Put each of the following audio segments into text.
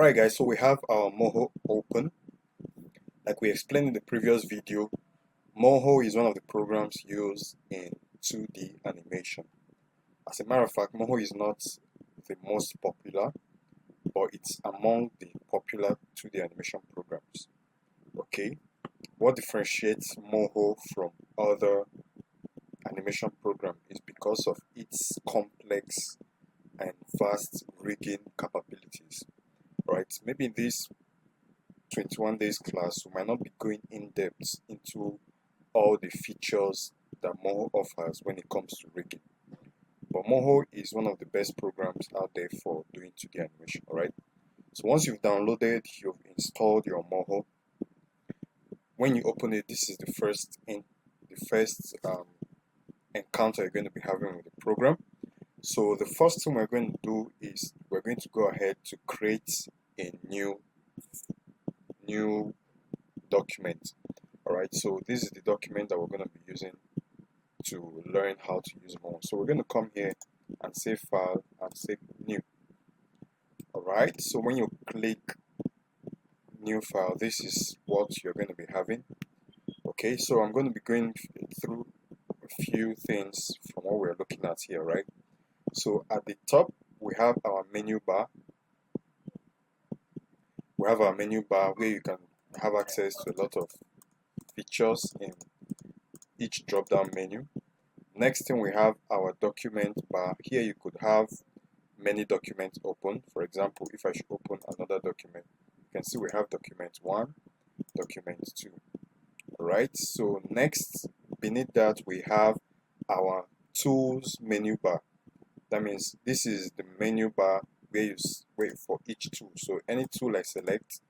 Alright guys, so we have our Moho open. Like we explained in the previous video, Moho is one of the programs used in 2D animation. As a matter of fact, Moho is not the most popular, but it's among the popular 2D animation programs. Okay, what differentiates Moho from other animation programs is because of its complex and vast rigging capabilities. Right, maybe in this 21 days class we might not be going in depth into all the features that Moho offers when it comes to rigging, but Moho is one of the best programs out there for doing 2D animation. Alright, so once you've installed your Moho, when you open it, this is the first encounter you're going to be having with the program. So the first thing we're going to do is we're going to go ahead to create a new document. Alright, so this is the document that we're going to be using to learn how to use Moho. So we're going to come here and say file and say new. Alright, so when you click new file, this is what you're going to be having. Okay, so I'm going to be going through a few things from what we're looking at here, right? So at the top we have our menu bar. We have our menu bar where you can have access to a lot of features in each drop down menu. Next thing, we have our document bar. Here you could have many documents open. For example, if I should open another document, you can see we have document 1, document 2. Alright, so next, beneath that we have our tools menu bar. That means this is the menu bar where you wait for each tool. So any tool I select,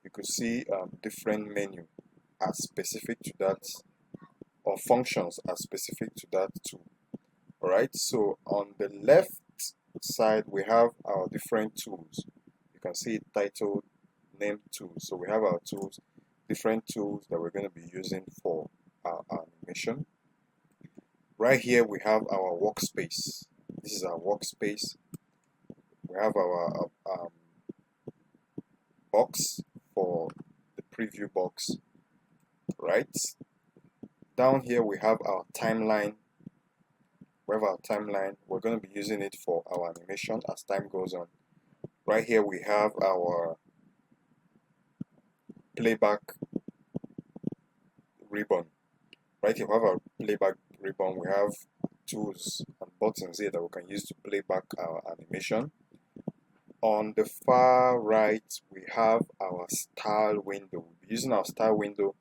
you could see different menu as specific to that, or functions are specific to that tool. Alright, so on the left side we have our different tools. You can see it titled name tools. So we have our tools, different tools that we're going to be using for our animation. Right here we have our workspace. This is our workspace. We have our box for the preview box. Right, down here we have our timeline. We have our timeline. We're going to be using it for our animation as time goes on. Right here we have our playback ribbon. Right here we have our playback ribbon. We have tools and buttons here that we can use to play back our animation. On the far right we have our style window. We'll be using our style window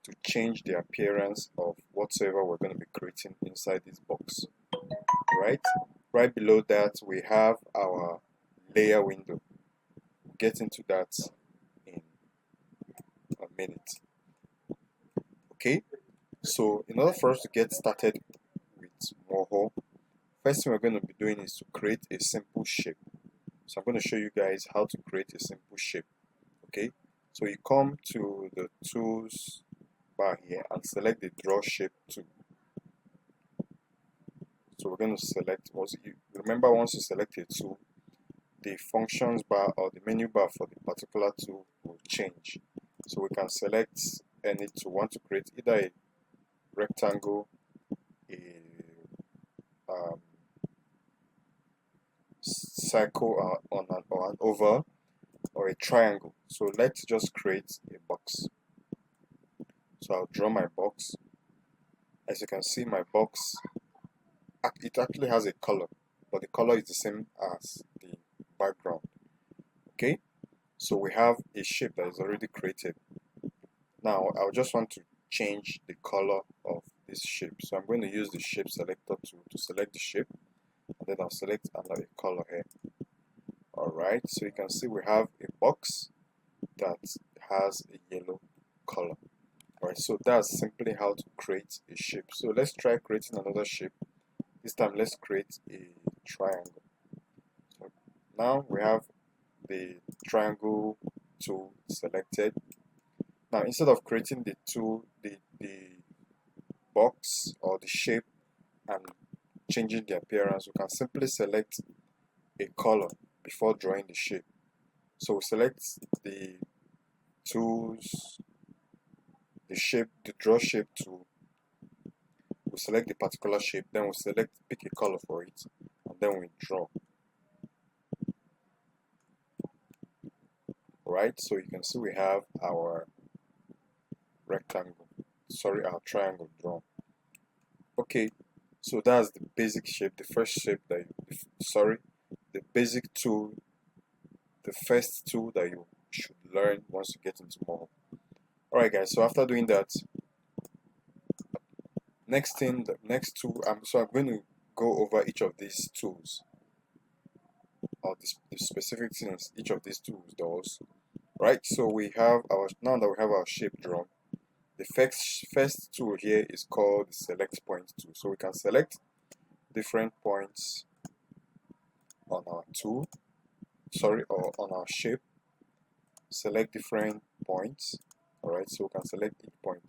to change the appearance of whatsoever we're going to be creating inside this box. Right below that we have our layer window. We'll get into that in a minute. Okay, so in order for us to get started with Moho, first thing we're going to be doing is to create a simple shape. So I'm going to show you guys how to create a simple shape. Okay, so you come to the tools bar here and select the draw shape tool. So we're going to select, remember, once you select a tool, the functions bar or the menu bar for the particular tool will change. So we can select any tool. Want to create either a rectangle, a circle or an oval, or a triangle. So let's just create a box. So I'll draw my box. As you can see, my box, it actually has a color, but the color is the same as the background. Okay, so we have a shape that is already created. Now I just want to change the color of this shape. So I'm going to use the shape selector to select the shape, and then I'll select another color here. Alright, so you can see we have a box that has a yellow color. Alright, so that's simply how to create a shape. So let's try creating another shape. This time let's create a triangle. So now we have the triangle tool selected. Now instead of creating the tool, the box or the shape and changing the appearance, we can simply select a color before drawing the shape. So we select the tools, the shape, the draw shape tool. We select the particular shape, then we pick a color for it, and then we draw. Right, so you can see we have our our triangle drawn. Okay, so that's the basic shape, the first shape that the basic tool, the first tool that you should learn once you get into Moho. Alright guys, so after doing that, the next tool, so I'm going to go over each of these tools, or the specific things each of these tools does. Right, so now that we have our shape drawn, the first tool here is called the select point tool. So we can select different points on our tool, or on our shape. Select different points. Alright, so we can select each point.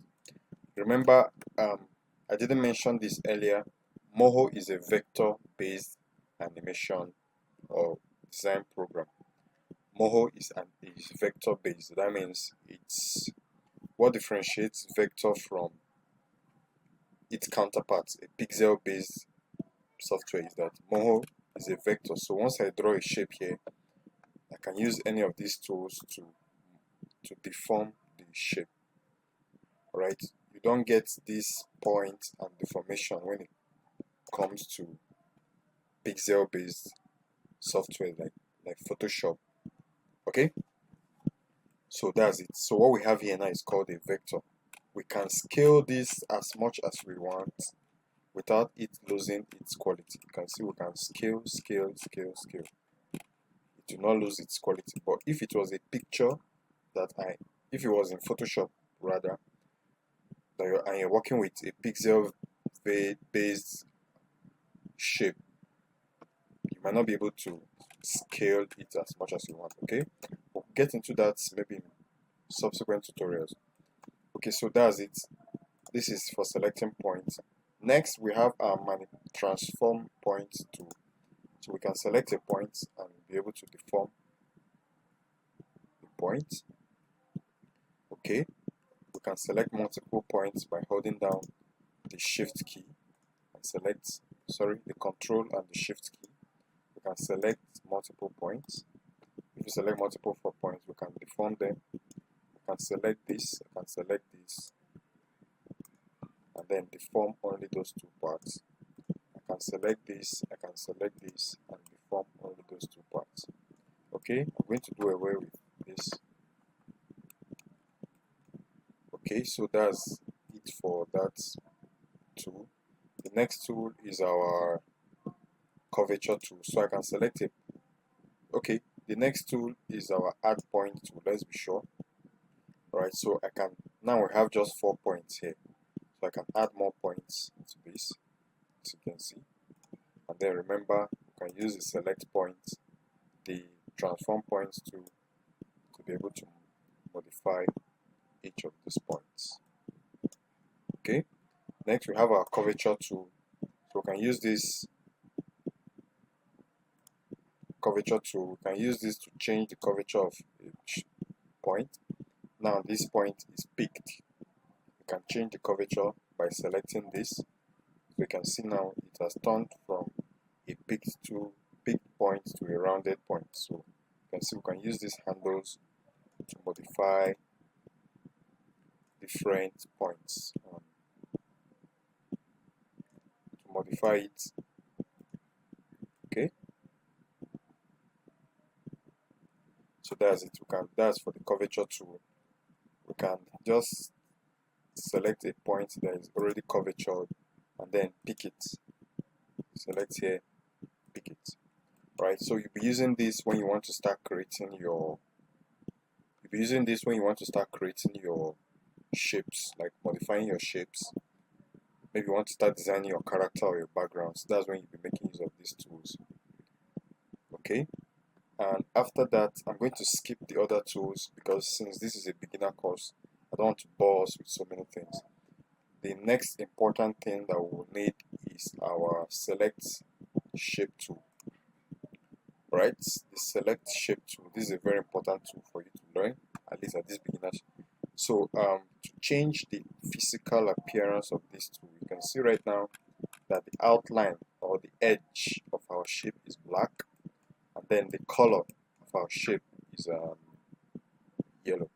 Remember, I didn't mention this earlier. Moho is a vector-based animation or design program. Moho is vector-based. That means it's what differentiates vector from its counterpart, a pixel-based software, is that Moho is a vector. So once I draw a shape here, I can use any of these tools to deform the shape. Alright, you don't get this point and deformation when it comes to pixel-based software like Photoshop. Okay, so that's it. So what we have here now is called a vector. We can scale this as much as we want without it losing its quality. You can see we can scale. It will not lose its quality. But if it was a picture if it was in Photoshop rather, and you're working with a pixel based shape, you might not be able to scale it as much as you want. Okay, we'll get into that maybe in subsequent tutorials. Okay, so that's it. This is for selecting points. Next, we have our transform point tool. So we can select a point and be able to deform the point. Okay, we can select multiple points by holding down the shift key and the control and the shift key. We can select multiple points. If you select multiple points, we can deform them. We can select this, and then deform only those two parts. I can select this, and deform only those two parts. Okay, I'm going to do away with this. Okay, so that's it for that tool. The next tool is our curvature tool. So I can select it. Okay, the next tool is our add point tool. Let's be sure. Alright, so now we have just 4 points here. So I can add more points to this, as you can see. And then remember, you can use the select point, the transform points to be able to modify each of these points. Okay, next we have our curvature tool. So we can use this curvature tool. We can use this to change the curvature of each point. Now this point is peaked. We can change the curvature by selecting this. So you can see now it has turned from a peaked point to a rounded point. So you can see we can use these handles to modify different points, to modify it. Okay, so that's it. That's for the curvature tool. We can just select a point that is already curvatured and then pick it. Select here, pick it. Right, so you'll be using this when you want to start creating your shapes, like modifying your shapes. Maybe you want to start designing your character or your backgrounds. That's when you'll be making use of these tools. Okay, and after that I'm going to skip the other tools because since this is a beginner course, I don't want to bore us with so many things. The next important thing that we will need is our select shape tool. Right, the select shape tool. This is a very important tool for you to learn, at least at this beginner. So to change the physical appearance of this tool, you can see right now that the outline or the edge of our shape is black, and then the color of our shape is yellow.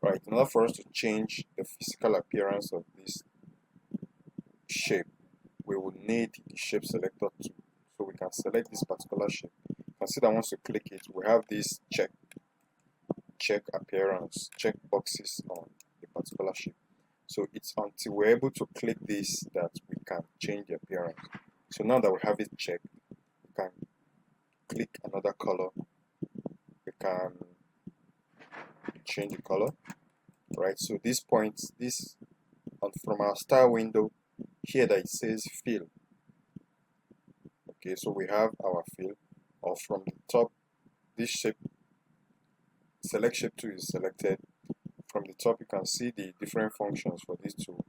Right, in order for us to change the physical appearance of this shape, we will need the shape selector tool. So we can select this particular shape. You can see that once you click it, we have this check appearance, check boxes on the particular shape. So it's until we're able to click this that we can change the appearance. So now that we have it checked, we can click another color. We can change the color. Right, so this point, this from our style window here that it says fill. Okay, so we have our fill, or from the top, this shape, select shape tool is selected. From the top, you can see the different functions for this tool.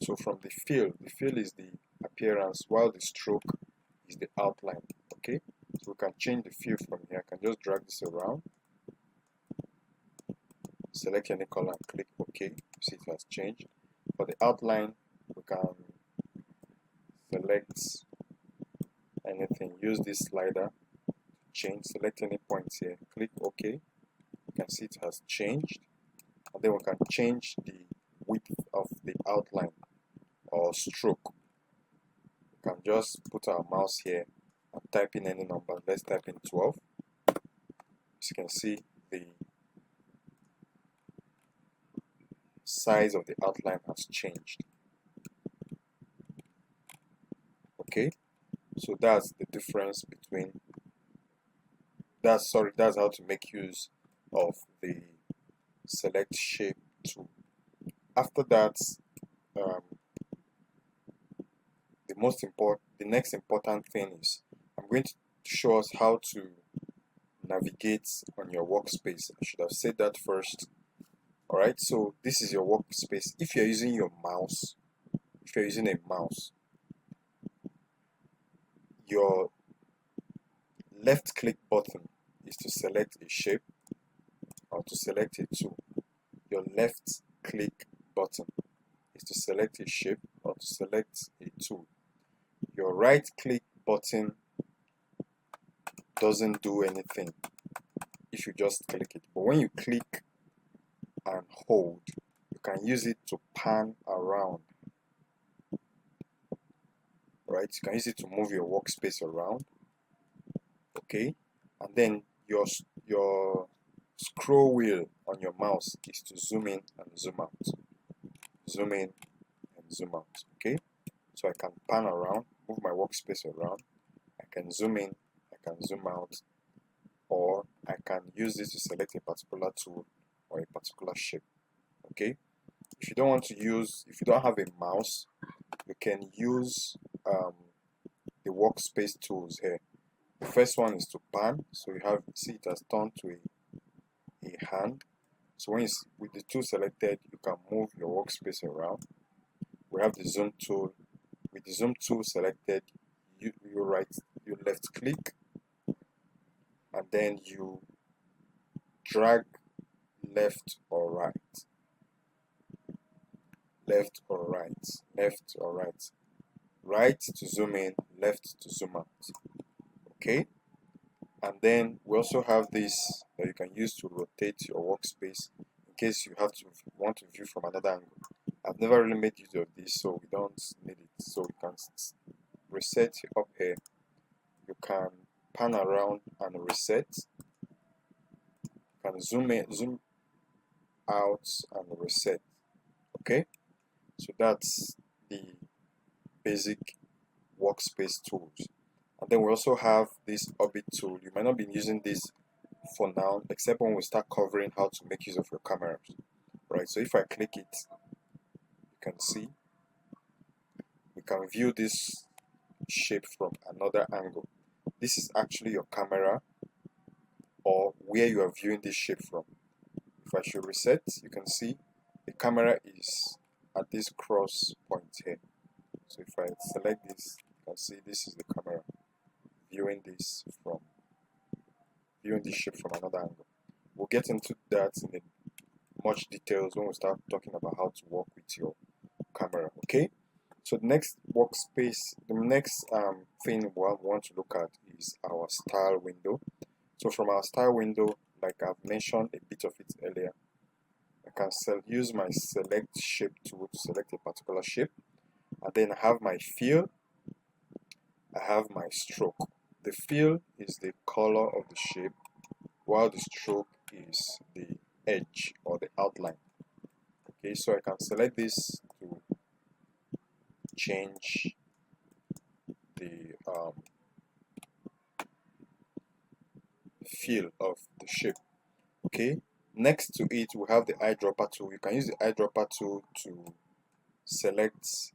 So from the fill is the appearance, while the stroke is the outline. Okay, so we can change the fill from here. I can just drag this around, select any color and click OK. You see it has changed. For the outline, we can select anything, use this slider to change, select any points here, click OK. You can see it has changed, and then we can change the width of the outline or stroke. We can just put our mouse here and type in any number. Let's type in 12. As you can see, the size of the outline has changed. Okay, so that's the difference between that's how to make use of the select shape tool. After that, the next important thing is I'm going to show us how to navigate on your workspace. I should have said that first. Alright, so this is your workspace. If you're using a mouse, your left click button is to select a shape or to select a tool. Your left click button is to select a shape or to select a tool. Your right click button doesn't do anything if you just click it, but when you click and hold, you can use it to pan around. Right, you can use it to move your workspace around. Okay, and then your scroll wheel on your mouse is to zoom in and zoom out, zoom in and zoom out. Okay, so I can pan around, move my workspace around. I can zoom in, I can zoom out, or I can use this to select a particular tool or a particular shape. Okay, if you don't have a mouse, you can use the workspace tools here. The first one is to pan, so you see it has turned to a hand. So with the tool selected, you can move your workspace around. We have the zoom tool. With the zoom tool selected, you left click, and then you drag left or right, left or right, left or right, right to zoom in, left to zoom out. Okay, and then we also have this that you can use to rotate your workspace in case you want to view from another angle. I've never really made use of this, so we don't need it. So we can reset up here. You can pan around and reset. You can zoom in, zoom out and reset. Okay, so that's the basic workspace tools. And then we also have this orbit tool. You might not be using this for now, except when we start covering how to make use of your cameras. Right, so if I click it, you can see we can view this shape from another angle. This is actually your camera, or where you are viewing this shape from. If I should reset, you can see the camera is at this cross point here. So if I select this, you can see this is the camera viewing this from viewing this shape from another angle. We'll get into that in much details when we start talking about how to work with your camera. Okay, so the next workspace, the next thing we want to look at is our style window. So from our style window, like I've mentioned a bit of it earlier, I can use my select shape tool to select a particular shape, and then I have my fill, I have my stroke. The fill is the color of the shape, while the stroke is the edge or the outline. Okay, so I can select this to change the feel of the shape. Okay, next to it we have the eyedropper tool. You can use the eyedropper tool to select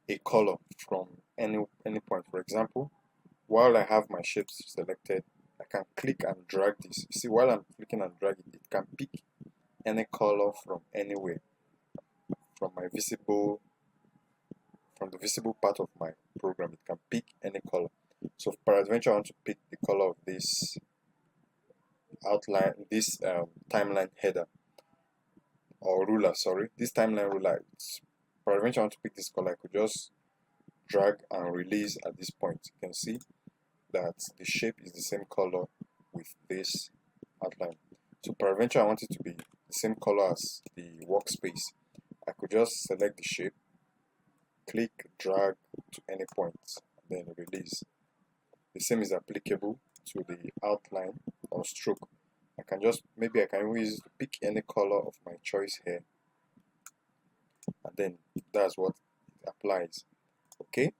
a color from any point. For example, while I have my shapes selected, I can click and drag this. You see, while I'm clicking and dragging, it can pick any color from anywhere, from the visible part of my program. It can pick any color. So peradventure I want to pick the color of this outline, this timeline header or ruler, sorry, this timeline ruler. Peradventure I want to pick this color, I could just drag and release at this point. You can see that the shape is the same color with this outline. So peradventure I want it to be the same color as the workspace. I could just select the shape, click, drag to any point, and then release. The same is applicable to the outline or stroke. I can just, maybe I can use to pick any color of my choice here, and then that's what it applies. Okay,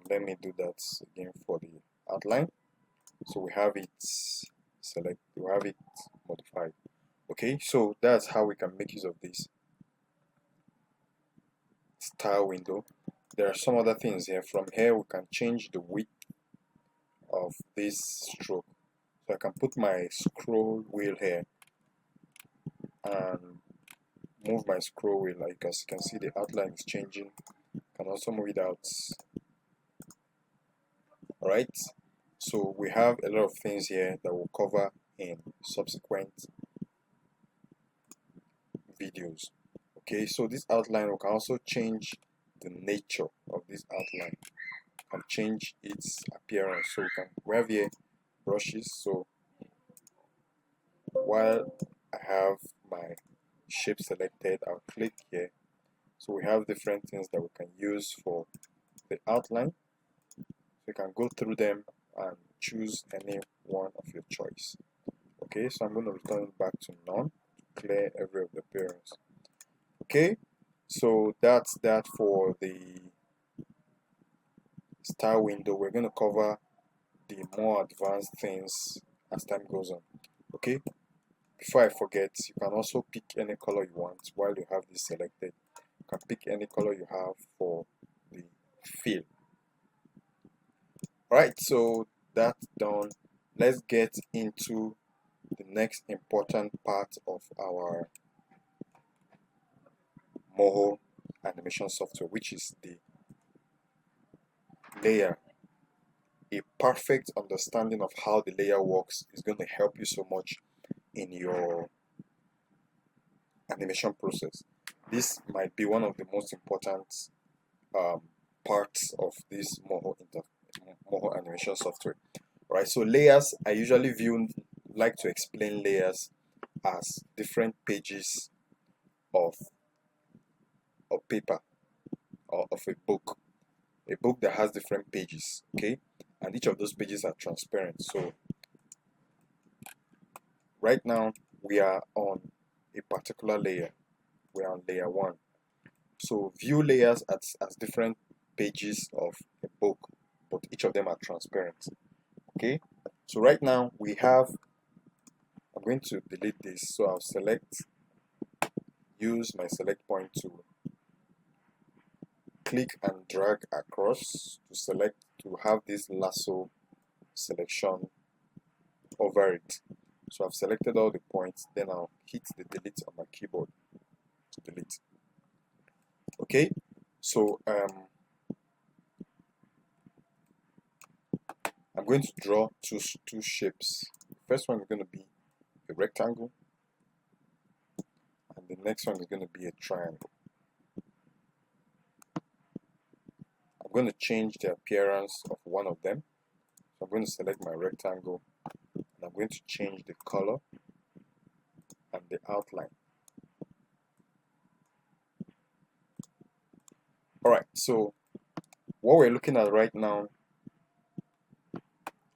let me do that again for the outline. So we have it select, we have it modified. Okay, so that's how we can make use of this style window. There are some other things here. From here we can change the width of this stroke. So I can put my scroll wheel here and move my scroll wheel. Like as you can see, the outline is changing. You can also move it out. Alright, so we have a lot of things here that we'll cover in subsequent videos. Okay, so this outline, we can also change the nature of this outline and change its appearance. So we have here brushes. So while I have my shape selected, I'll click here. So we have different things that we can use for the outline. So you can go through them and choose any one of your choice. Okay, so I'm going to return it back to none to clear every of the appearance. Okay, so that's that for the style window. We're going to cover the more advanced things as time goes on. Okay, before I forget, you can also pick any color you want while you have this selected. You can pick any color you have for the fill. Alright, so that's done. Let's get into the next important part of our Moho animation software, which is the layer. A perfect understanding of how the layer works is going to help you so much in your animation process. This might be one of the most important parts of this Moho animation software. Right, so layers, I usually like to explain layers as different pages of paper or of a book that has different pages. Okay, and each of those pages are transparent. So right now we are on a particular layer. We are on layer 1. So view layers as different pages of a book, but each of them are transparent. Okay, so right now I'm going to delete this. So I'll use my select point tool, click and drag across to have this lasso selection over it. So I've selected all the points, then I'll hit the delete on my keyboard to delete. Okay, so I'm going to draw two shapes. The first one is going to be a rectangle, and the next one is going to be a triangle. I'm going to change the appearance of one of them. So I'm going to select my rectangle, and I'm going to change the color and the outline. Alright, so what we're looking at right now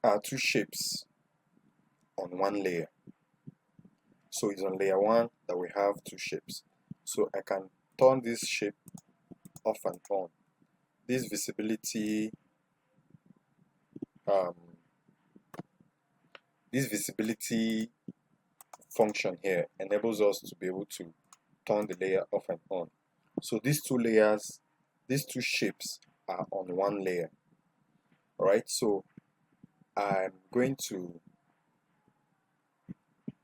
are two shapes on one layer. So it's on layer 1 that we have two shapes. So I can turn this shape off and on. This visibility function here enables us to be able to turn the layer off and on. So these two layers, these two shapes are on one layer. Alright, so I'm going to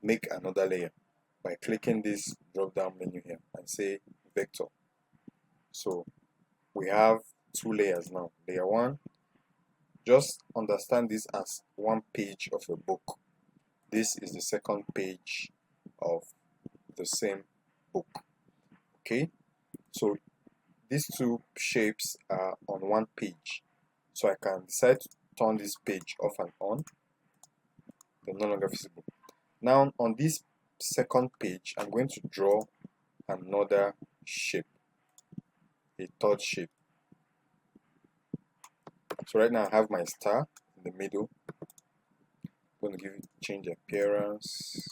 make another layer by clicking this drop down menu here and say vector. So we have two layers now. Layer 1, just understand this as one page of a book. This is the second page of the same book. Okay, so these two shapes are on one page. So I can decide to turn this page off and on. They're no longer visible. Now on this second page, I'm going to draw another shape, a third shape. So right now I have my star in the middle. I'm going to change the appearance.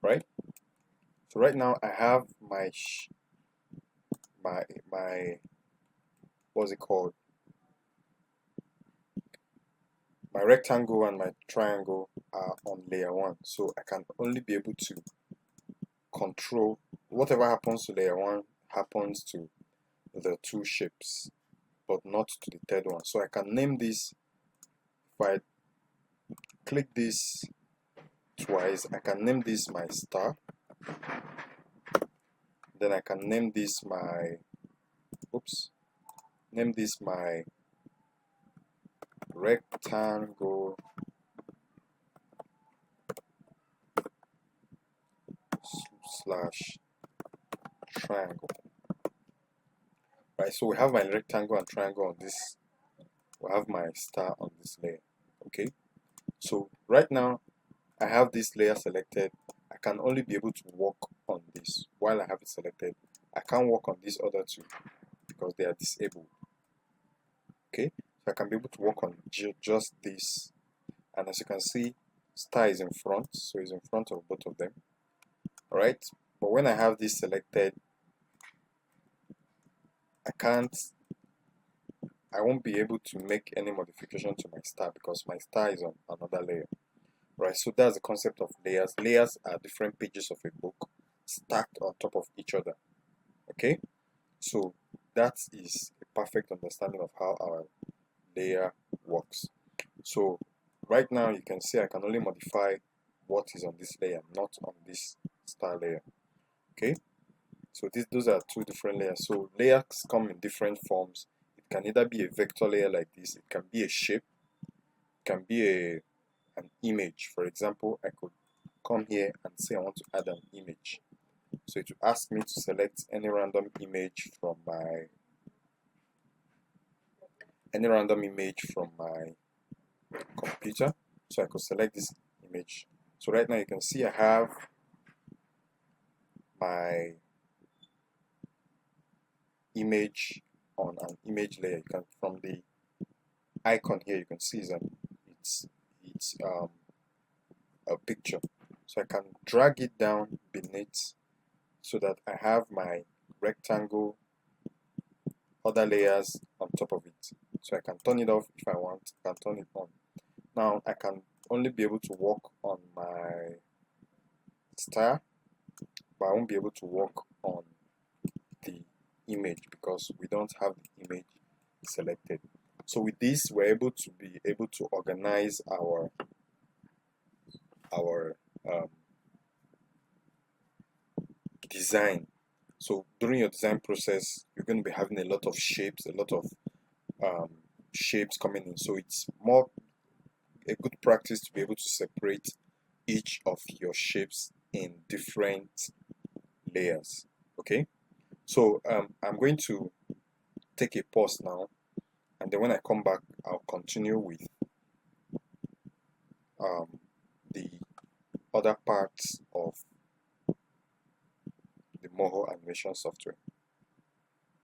Right. So right now I have my what's it called? My rectangle and my triangle are on layer 1. So I can only be able to control whatever happens to layer 1 happens to the two shapes, but not to the third one. So I can name this. If I click this twice, I can name this my star. Then I can name this my rectangle slash triangle. Right, so we have my rectangle and triangle on this. We have my star on this layer. Okay, so right now I have this layer selected. I can only be able to work on this while I have it selected. I can't work on these other two because they are disabled. Okay, so I can be able to work on just this, and as you can see, star is in front, so it's in front of both of them. Alright, but when I have this selected, I won't be able to make any modification to my star because my star is on another layer. Right, so that's the concept of layers. Layers are different pages of a book stacked on top of each other. Okay, so that is a perfect understanding of how our layer works. So right now you can see I can only modify what is on this layer, not on this star layer. Okay, so those are two different layers. So layers come in different forms. It can either be a vector layer like this, it can be a shape, it can be an image. For example, I could come here and say I want to add an image. So it will ask me to select any random image from my computer. So I could select this image. So right now you can see I have my image on an image layer. You can, from the icon here, you can see it's a picture. So I can drag it down beneath so that I have my rectangle, other layers on top of it. So I can turn it off if I want, I can turn it on. Now I can only be able to work on my star, but I won't be able to work on the image because we don't have the image selected. So with this, we're able to organize our design So during your design process, you're going to be having a lot of shapes, a lot of shapes coming in. So it's more a good practice to be able to separate each of your shapes in different layers. Okay, so I'm going to take a pause now, and then when I come back, I'll continue with the other parts of the Moho animation software.